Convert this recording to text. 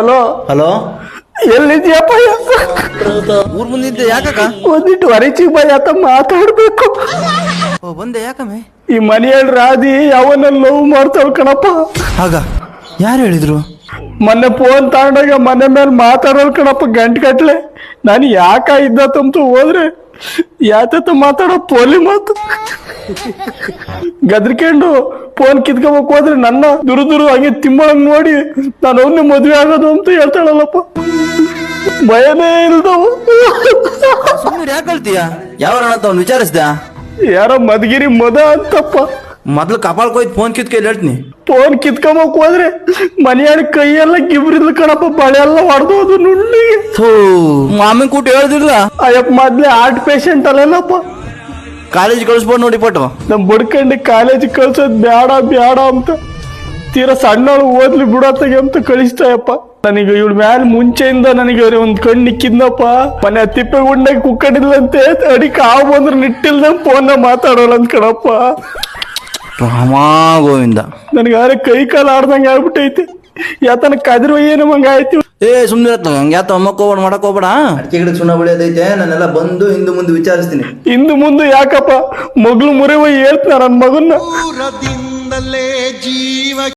Hello hello, ಎಲ್ಲಿದ್ಯಪ್ಪ? ಊರ್ ಮುಂದಿದ್ದೆ ಯಾಕಕ್ಕ? ಒಂದಿಟ್ಟು ಹೊರಚಿಗೆ by ಆತ ಮಾತಾಡ್ಬೇಕು. ಬಂದೆ ಯಾಕಮ್ಮೆ? ಈ ಮನೆಯಲ್ಲಿ ರಾಧಿ ಯಾವನ್ನ ಲವ್ ಮಾಡ್ತಾಳ ಕಣಪ್ಪ. ಆಗ ಯಾರು ಹೇಳಿದ್ರು? ಮೊನ್ನೆ ಫೋನ್ ತಗೊಂಡಾಗ ಮನೆ ಮೇಲೆ ಮಾತಾಡೋಲ್ ಕಣಪ್ಪ ಗಂಟೆ ನಾನು ಯಾಕ ಇದ್ದತ್ತಂತ ಹೋದ್ರೆ ಯಾತ ಮಾತಾಡೋ ಪೋಲಿ ಮಾತು ಗದ್ರಿಕೊಂಡು ಫೋನ್ ಕಿತ್ಕೋಬೇಕು ಹೋದ್ರೆ ನನ್ನ ದುರು ಹಂಗೆ ತಿಮ್ಮಳಂಗ್ ನೋಡಿ ನಾನು ಅವನ್ನೇ ಮದ್ವೆ ಆಗೋದು ಅಂತ ಹೇಳ್ತಾಳಲ್ಲಪ್ಪ. ಭಯನೇ ಇಲ್ದವ. ಸುಮ್ಮನೆ ಯಾಕೆ ಹೇಳ್ತೀಯ? ಯಾವ ಅಂತ ಅವ್ನು ವಿಚಾರಿಸ್ದ? ಯಾರೋ ಮದ್ಗಿರಿ ಮದ ಅಂತಪ್ಪ. ಮೊದ್ಲು ಕಪಾಳ್ಕೋಯ್ತು ಫೋನ್ ಕಿತ್ಕೆ ಹೇಳ್ತೀನಿ. ಫೋನ್ ಕಿತ್ಕೊಂಬಕ್ ಹೋದ್ರೆ ಮನೆಯಾಡ ಕೈಯೆಲ್ಲ ಗಿಬ್ರಿದ್ಲು ಕಣಪ್ಪ, ಬಳೆ ಎಲ್ಲ ಹೊಡೆದೋದು ನುಣ್ಣಿಗೆ. ಮಾಮನ್ ಕೂಟ ಹೇಳ್ದಿಲ್ಲ? ಅಯ್ಯಪ್ಪ ಮೊದ್ಲೇ ಹಾರ್ಟ್ ಪೇಷಂಟ್ ಅಲ್ಲೇನಪ್ಪ. ಕಾಲೇಜ್ ಕಳಿಸ್ಬೋದು ನೋಡಿ ಪಟ್ಟು. ನಮ್ ಬಡ್ಕಂಡು ಕಾಲೇಜ್ ಕಳ್ಸೋದ್ ಬ್ಯಾಡ ಬ್ಯಾಡ ಅಂತ ತೀರಾ ಸಣ್ಣಳು ಓದ್ಲಿ ಬಿಡತ್ತಾಗೆ ಅಂತ ಕಳಿಸ್ತಾಯಪ್ಪ. ನನಗೆ ಇವಳ ಮ್ಯಾಲ ಮುಂಚೆಯಿಂದ ನನಗೆ ಒಂದ್ ಕಣ್ಣು ನಿಕ್ಕಿದ್ನಪ್ಪ. ಮನೆ ತಿಪ್ಪೆ ಗುಂಡಾಗ ಕುಕ್ಕಡಿಲ್ಲಂತೆ ಅಡಿಕ್ ಹಾವು ಬಂದ್ರೆ ನಿಟ್ಟಿಲ್ದ ಫೋನ್ ಮಾತಾಡೋಲ್ಲ ಅಂತ ಕಣಪ್ಪ. ರಾಮಾ ಗೋವಿಂದ, ನನಗೆ ಯಾರ ಕೈ ಕಾಲು ಆಡ್ದಂಗ ಆಗ್ಬಿಟ್ಟೈತಿ. ಯಾತನ ಕದಿರುವ ಏನು ಹಂಗ ಆಯ್ತು. ಸುಮ್ನೆ ಹಂಗ ಯಾತ ಅಮ್ಮಕ್ ಹೋಗ್ಬೇಡ, ಮಾಡಕ್ ಹೋಗ್ಬೇಡ. ಅಡಿಕೆ ಗಿಡಕ್ಕೆ ಸುಣ್ಣ ಬೆಳೆಯೋದೈತೆ, ನಾನೆಲ್ಲ ಬಂದು ಹಿಂದೆ ಮುಂದೆ ವಿಚಾರಿಸ್ತೀನಿ. ಇಂದು ಮುಂದೆ ಯಾಕಪ್ಪ? ಮಗ್ಳು ಮುರಿವ ಹೇಳ್ತಾನ ನನ್ನ ಮಗನ್ನ.